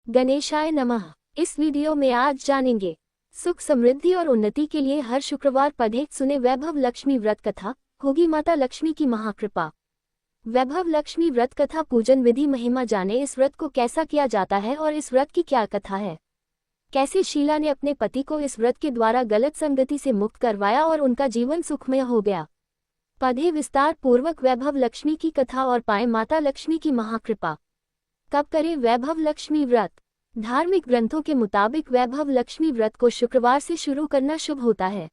गणेशाय नमः। इस वीडियो में आज जानेंगे सुख समृद्धि और उन्नति के लिए हर शुक्रवार पढ़े सुने वैभव लक्ष्मी व्रत कथा। होगी माता लक्ष्मी की महाकृपा। वैभव लक्ष्मी व्रत कथा पूजन विधि महिमा जाने इस व्रत को कैसा किया जाता है और इस व्रत की क्या कथा है। कैसे शीला ने अपने पति को इस व्रत के द्वारा गलत संगति से मुक्त करवाया और उनका जीवन सुखमय हो गया। पढ़े विस्तार पूर्वक वैभव लक्ष्मी की कथा और पाएं माता लक्ष्मी की महाकृपा। कब करें वैभव लक्ष्मी व्रत। धार्मिक ग्रंथों के मुताबिक वैभव लक्ष्मी व्रत को शुक्रवार से शुरू करना शुभ होता है।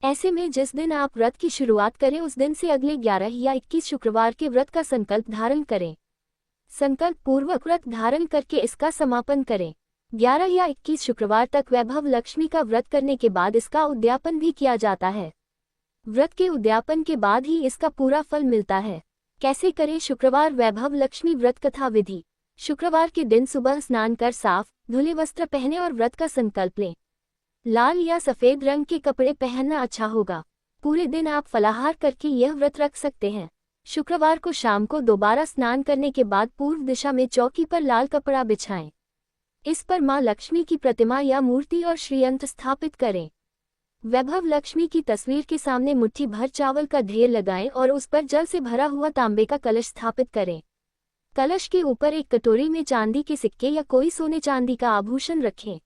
ऐसे में जिस दिन आप व्रत की शुरुआत करें उस दिन से अगले 11 या 21 शुक्रवार के व्रत का संकल्प धारण करें। संकल्प पूर्वक व्रत धारण करके इसका समापन करें। 11 या 21 शुक्रवार तक वैभव लक्ष्मी का व्रत करने के बाद इसका उद्यापन भी किया जाता है। व्रत के उद्यापन के बाद ही इसका पूरा फल मिलता है। कैसे करें शुक्रवार वैभव लक्ष्मी व्रत कथा विधि। शुक्रवार के दिन सुबह स्नान कर साफ धुले वस्त्र पहने और व्रत का संकल्प लें। लाल या सफेद रंग के कपड़े पहनना अच्छा होगा। पूरे दिन आप फलाहार करके यह व्रत रख सकते हैं। शुक्रवार को शाम को दोबारा स्नान करने के बाद पूर्व दिशा में चौकी पर लाल कपड़ा बिछाएं। इस पर मां लक्ष्मी की प्रतिमा या मूर्ति और श्रीयंत्र स्थापित करें। वैभव लक्ष्मी की तस्वीर के सामने मुट्ठी भर चावल का ढेर लगाएं और उस पर जल से भरा हुआ तांबे का कलश स्थापित करें। कलश के ऊपर एक कटोरी में चांदी के सिक्के या कोई सोने चांदी का आभूषण रखें।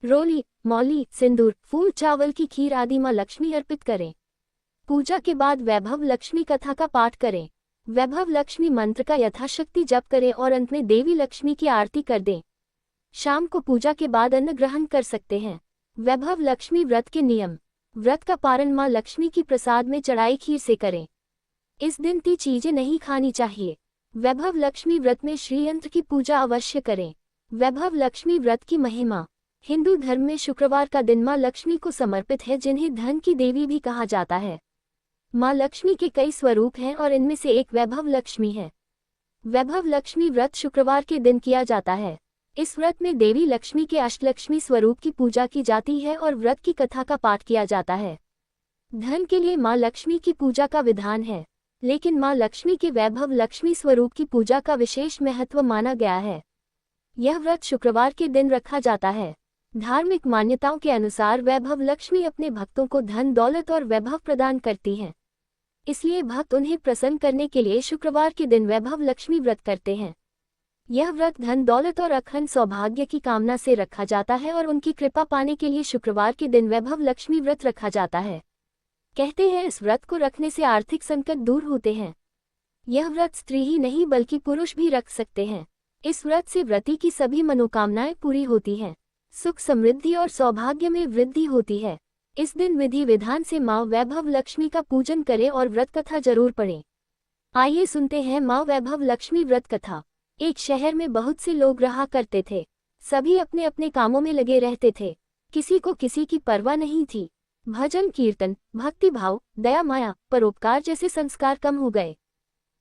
रोली, मौली, सिंदूर, फूल, चावल की खीर आदि मां लक्ष्मी अर्पित करें। पूजा के बाद वैभव लक्ष्मी कथा का पाठ करें। वैभव लक्ष्मी मंत्र का यथाशक्ति जप करें और अंत में देवी लक्ष्मी की आरती कर दें। शाम को पूजा के बाद अन्न ग्रहण कर सकते हैं। वैभव लक्ष्मी व्रत के नियम। व्रत का पारण मां लक्ष्मी की प्रसाद में चढ़ाई खीर से करें। इस दिन 3 चीजें नहीं खानी चाहिए। वैभव लक्ष्मी व्रत में श्रीयंत्र की पूजा अवश्य करें। वैभव लक्ष्मी व्रत की महिमा। हिंदू धर्म में शुक्रवार का दिन मां लक्ष्मी को समर्पित है, जिन्हें धन की देवी भी कहा जाता है। मां लक्ष्मी के कई स्वरूप हैं और इनमें से एक वैभव लक्ष्मी है। वैभव लक्ष्मी व्रत शुक्रवार के दिन किया जाता है। इस व्रत में देवी लक्ष्मी के अष्टलक्ष्मी स्वरूप की पूजा की जाती है और व्रत की कथा का पाठ किया जाता है। धन के लिए मां लक्ष्मी की पूजा का विधान है, लेकिन मां लक्ष्मी के वैभव लक्ष्मी स्वरूप की पूजा का विशेष महत्व माना गया है। यह व्रत शुक्रवार के दिन रखा जाता है। धार्मिक मान्यताओं के अनुसार वैभव लक्ष्मी अपने भक्तों को धन दौलत और वैभव प्रदान करती हैं। इसलिए भक्त उन्हें प्रसन्न करने के लिए शुक्रवार के दिन वैभव लक्ष्मी व्रत करते हैं। यह व्रत धन दौलत और अखंड सौभाग्य की कामना से रखा जाता है और उनकी कृपा पाने के लिए शुक्रवार के दिन वैभव लक्ष्मी व्रत रखा जाता है। कहते हैं इस व्रत को रखने से आर्थिक संकट दूर होते हैं। यह व्रत स्त्री ही नहीं बल्कि पुरुष भी रख सकते हैं। इस व्रत से व्रती की सभी मनोकामनाएं पूरी होती हैं। सुख समृद्धि और सौभाग्य में वृद्धि होती है। इस दिन विधि विधान से मां वैभव लक्ष्मी का पूजन करें और व्रत कथा जरूर पढ़ें। आइए सुनते हैं मां वैभव लक्ष्मी व्रत कथा। एक शहर में बहुत से लोग रहा करते थे। सभी अपने अपने कामों में लगे रहते थे। किसी को किसी की परवाह नहीं थी। भजन कीर्तन, भक्ति भाव, दया माया, परोपकार जैसे संस्कार कम हो गए।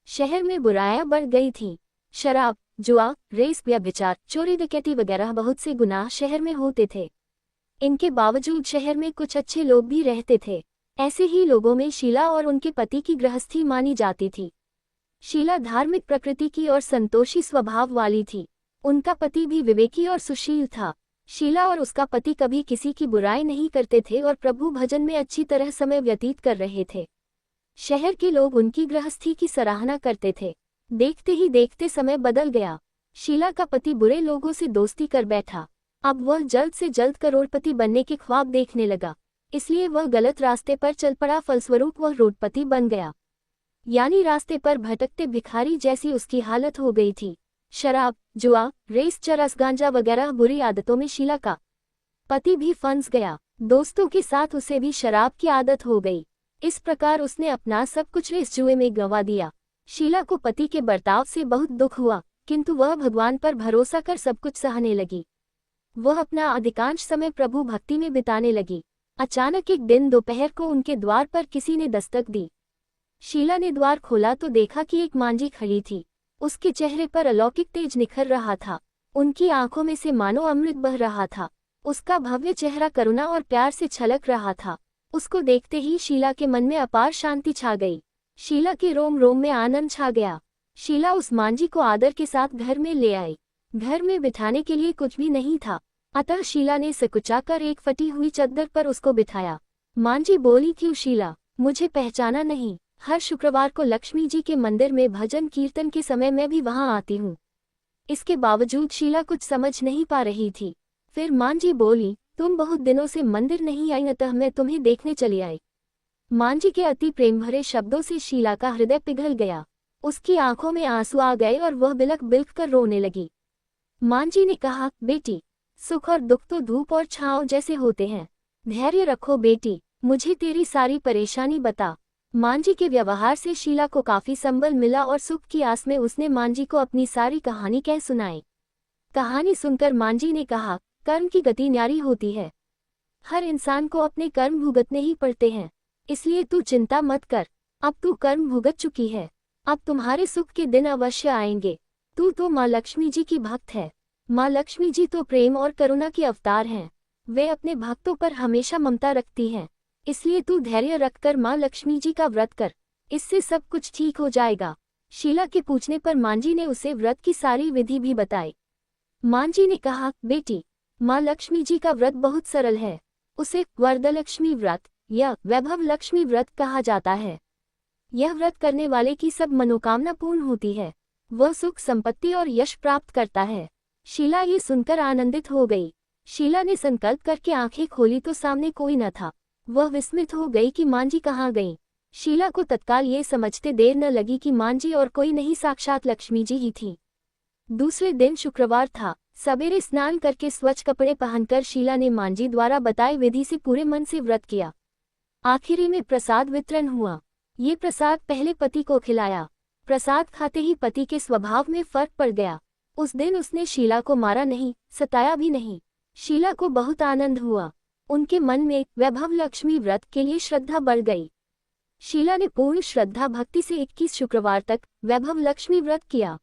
शहर में बुराइयां बढ़ गई थीं। शराब, जुआ, रेस, व्यभिचार, चोरी डकैती वगैरह बहुत से गुनाह शहर में होते थे। इनके बावजूद शहर में कुछ अच्छे लोग भी रहते थे। ऐसे ही लोगों में शीला और उनके पति की गृहस्थी मानी जाती थी। शीला धार्मिक प्रकृति की और संतोषी स्वभाव वाली थी। उनका पति भी विवेकी और सुशील था। शीला और उसका पति कभी किसी की बुराई नहीं करते थे और प्रभु भजन में अच्छी तरह समय व्यतीत कर रहे थे। शहर के लोग उनकी गृहस्थी की सराहना करते थे। देखते ही देखते समय बदल गया। शीला का पति बुरे लोगों से दोस्ती कर बैठा। अब वह जल्द से जल्द करोड़पति बनने के ख्वाब देखने लगा, इसलिए वह गलत रास्ते पर चल पड़ा। फलस्वरूप वह रोडपति बन गया, यानी रास्ते पर भटकते भिखारी जैसी उसकी हालत हो गई थी। शराब, जुआ, रेस, चरस, गांजा वगैरह बुरी आदतों में शीला का पति भी फंस गया। दोस्तों के साथ उसे भी शराब की आदत हो गई। इस प्रकार उसने अपना सब कुछ रेस जुए में गंवा दिया। शीला को पति के बर्ताव से बहुत दुख हुआ, किंतु वह भगवान पर भरोसा कर सब कुछ सहने लगी। वह अपना अधिकांश समय प्रभु भक्ति में बिताने लगी। अचानक एक दिन दोपहर को उनके द्वार पर किसी ने दस्तक दी। शीला ने द्वार खोला तो देखा कि एक मांझी खड़ी थी। उसके चेहरे पर अलौकिक तेज निखर रहा था। उनकी आंखों में से मानो अमृत बह रहा था। उसका भव्य चेहरा करुणा और प्यार से छलक रहा था। उसको देखते ही शीला के मन में अपार शांति छा गई। शीला के रोम रोम में आनंद छा गया। शीला उस मांझी को आदर के साथ घर में ले आई। घर में बिठाने के लिए कुछ भी नहीं था, अतः शीला ने सकुचाकर एक फटी हुई चद्दर पर उसको बिठाया। मां जी बोली, क्यों शीला, मुझे पहचाना नहीं? हर शुक्रवार को लक्ष्मी जी के मंदिर में भजन कीर्तन के समय मैं भी वहां आती हूँ। इसके बावजूद शीला कुछ समझ नहीं पा रही थी। फिर मां जी बोली, तुम बहुत दिनों से मंदिर नहीं आई, अतः मैं तुम्हें देखने चली आई। मां जी के अति प्रेम भरे शब्दों से शीला का हृदय पिघल गया। उसकी आंखों में आंसू आ गए और वह बिलख बिलख कर रोने लगी। मां जी ने कहा, बेटी, सुख और दुख तो धूप और छांव जैसे होते हैं। धैर्य रखो बेटी, मुझे तेरी सारी परेशानी बता। मां जी के व्यवहार से शीला को काफी संबल मिला और सुख की आस में उसने मां जी को अपनी सारी कहानी कह सुनाई। कहानी सुनकर मां जी ने कहा, कर्म की गति न्यारी होती है। हर इंसान को अपने कर्म भुगतने ही पड़ते हैं, इसलिए तू चिंता मत कर। अब तू कर्म भुगत चुकी है, अब तुम्हारे सुख के दिन अवश्य आएंगे। तू तो माँ लक्ष्मी जी की भक्त है। माँ लक्ष्मी जी तो प्रेम और करुणा की अवतार हैं। वे अपने भक्तों पर हमेशा ममता रखती हैं, इसलिए तू धैर्य रखकर माँ लक्ष्मी जी का व्रत कर, इससे सब कुछ ठीक हो जाएगा। शीला के पूछने पर मां जी ने उसे व्रत की सारी विधि भी बताई। मां जी ने कहा, बेटी, माँ लक्ष्मी जी का व्रत बहुत सरल है। उसे वरदलक्ष्मी व्रत या वैभव लक्ष्मी व्रत कहा जाता है। यह व्रत करने वाले की सब मनोकामना पूर्ण होती है। वह सुख संपत्ति और यश प्राप्त करता है। शीला ये सुनकर आनंदित हो गई। शीला ने संकल्प करके आंखें खोली तो सामने कोई न था। वह विस्मित हो गई कि मां जी कहाँ गईं। शीला को तत्काल ये समझते देर न लगी कि मां जी और कोई नहीं, साक्षात लक्ष्मी जी ही थी। दूसरे दिन शुक्रवार था। सवेरे स्नान करके स्वच्छ कपड़े पहनकर शीला ने मां जी द्वारा बताए विधि से पूरे मन से व्रत किया। आखिरी में प्रसाद वितरण हुआ। ये प्रसाद पहले पति को खिलाया। प्रसाद खाते ही पति के स्वभाव में फर्क पड़ गया। उस दिन उसने शीला को मारा नहीं, सताया भी नहीं। शीला को बहुत आनंद हुआ। उनके मन में वैभव लक्ष्मी व्रत के लिए श्रद्धा बढ़ गई। शीला ने पूर्ण श्रद्धा भक्ति से 21 शुक्रवार तक वैभव लक्ष्मी व्रत किया।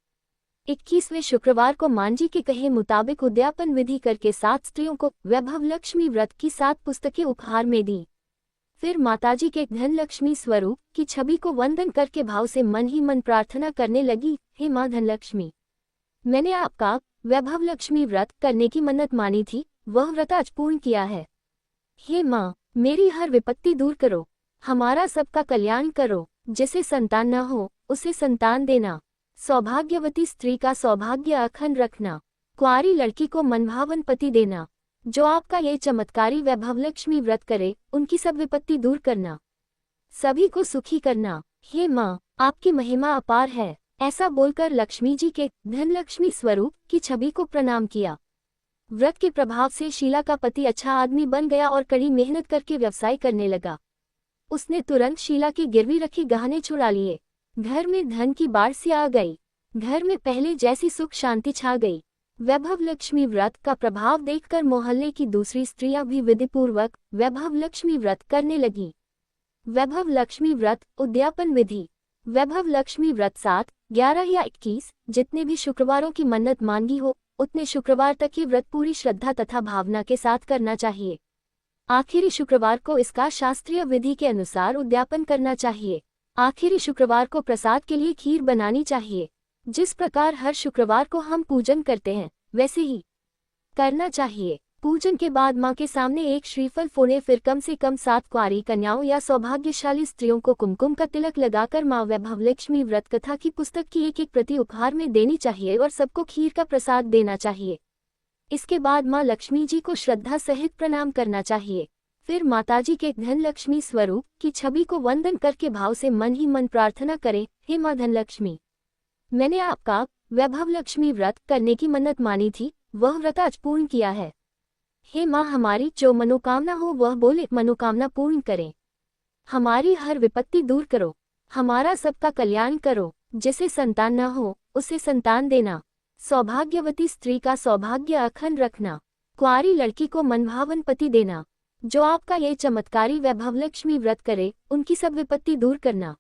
21वें शुक्रवार को मां जी के कहे मुताबिक उद्यापन विधि करके 7 स्त्रियों को वैभव लक्ष्मी व्रत की 7 पुस्तकें उपहार में दी। फिर माताजी के धन लक्ष्मी स्वरूप की छवि को वंदन करके भाव से मन ही मन प्रार्थना करने लगी, हे मां धनलक्ष्मी, मैंने आपका वैभव लक्ष्मी व्रत करने की मन्नत मानी थी, वह व्रत आज पूर्ण किया है। हे मां, मेरी हर विपत्ति दूर करो, हमारा सबका कल्याण करो। जिसे संतान न हो उसे संतान देना, सौभाग्यवती स्त्री का सौभाग्य अखंड रखना, कुंवारी लड़की को मनभावन पति देना। जो आपका ये चमत्कारी वैभव लक्ष्मी व्रत करे उनकी सब विपत्ति दूर करना, सभी को सुखी करना। हे मां, आपकी महिमा अपार है। ऐसा बोलकर लक्ष्मी जी के धनलक्ष्मी स्वरूप की छवि को प्रणाम किया। व्रत के प्रभाव से शीला का पति अच्छा आदमी बन गया और कड़ी मेहनत करके व्यवसाय करने लगा। उसने तुरंत शीला के गिरवी रखे गहने छुड़ा लिए। घर में धन की बाढ़ सी आ गई। घर में पहले जैसी सुख शांति छा गई। वैभव लक्ष्मी व्रत का प्रभाव देखकर मोहल्ले की दूसरी स्त्रियां भी विधिपूर्वक वैभव लक्ष्मी व्रत करने लगीं। वैभव लक्ष्मी व्रत उद्यापन विधि। वैभव लक्ष्मी व्रत 7, 11 या 21 जितने भी शुक्रवारों की मन्नत मांगी हो उतने शुक्रवार तक ये व्रत पूरी श्रद्धा तथा भावना के साथ करना चाहिए। आखिरी शुक्रवार को इसका शास्त्रीय विधि के अनुसार उद्यापन करना चाहिए। आखिरी शुक्रवार को प्रसाद के लिए खीर बनानी चाहिए। जिस प्रकार हर शुक्रवार को हम पूजन करते हैं वैसे ही करना चाहिए। पूजन के बाद मां के सामने एक श्रीफल फोड़े, फिर कम से कम 7 कुंवारी कन्याओं या सौभाग्यशाली स्त्रियों को कुमकुम का तिलक लगाकर मां वैभव लक्ष्मी व्रत कथा की पुस्तक की एक प्रति उपहार में देनी चाहिए और सबको खीर का प्रसाद देना चाहिए। इसके बाद मां लक्ष्मी जी को श्रद्धा सहित प्रणाम करना चाहिए। फिर माताजी के धनलक्ष्मी स्वरूप की छवि को वंदन करके भाव से मन ही मन प्रार्थना करें, हे मां धनलक्ष्मी, मैंने आपका वैभव लक्ष्मी व्रत करने की मन्नत मानी थी, वह व्रत आज पूर्ण किया है। हे मां, हमारी जो मनोकामना हो वह बोले मनोकामना पूर्ण करें। हमारी हर विपत्ति दूर करो, हमारा सबका कल्याण करो। जिसे संतान न हो उसे संतान देना, सौभाग्यवती स्त्री का सौभाग्य अखंड रखना, कुंवारी लड़की को मनभावन पति देना। जो आपका ये चमत्कारी वैभव लक्ष्मी व्रत करे उनकी सब विपत्ति दूर करना,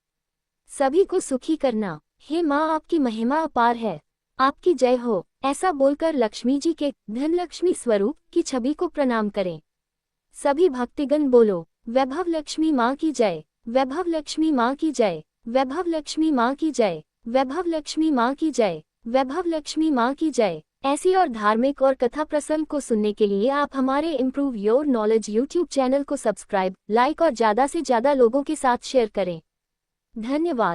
सभी को सुखी करना। हे मां, आपकी महिमा अपार है, आपकी जय हो। ऐसा बोलकर लक्ष्मी जी के धनलक्ष्मी स्वरूप की छवि को प्रणाम करें। सभी भक्तिगण बोलो, वैभव लक्ष्मी मां की जय, वैभव लक्ष्मी मां की जय, वैभव लक्ष्मी मां की जय, वैभव लक्ष्मी मां की जय, वैभव लक्ष्मी मां की जय, ऐसी और धार्मिक और कथा प्रसंग को सुनने के लिए आप हमारे improve your knowledge YouTube channel को सब्सक्राइब, लाइक और ज़्यादा से ज़्यादा लोगों के साथ शेयर करें। धन्यवाद।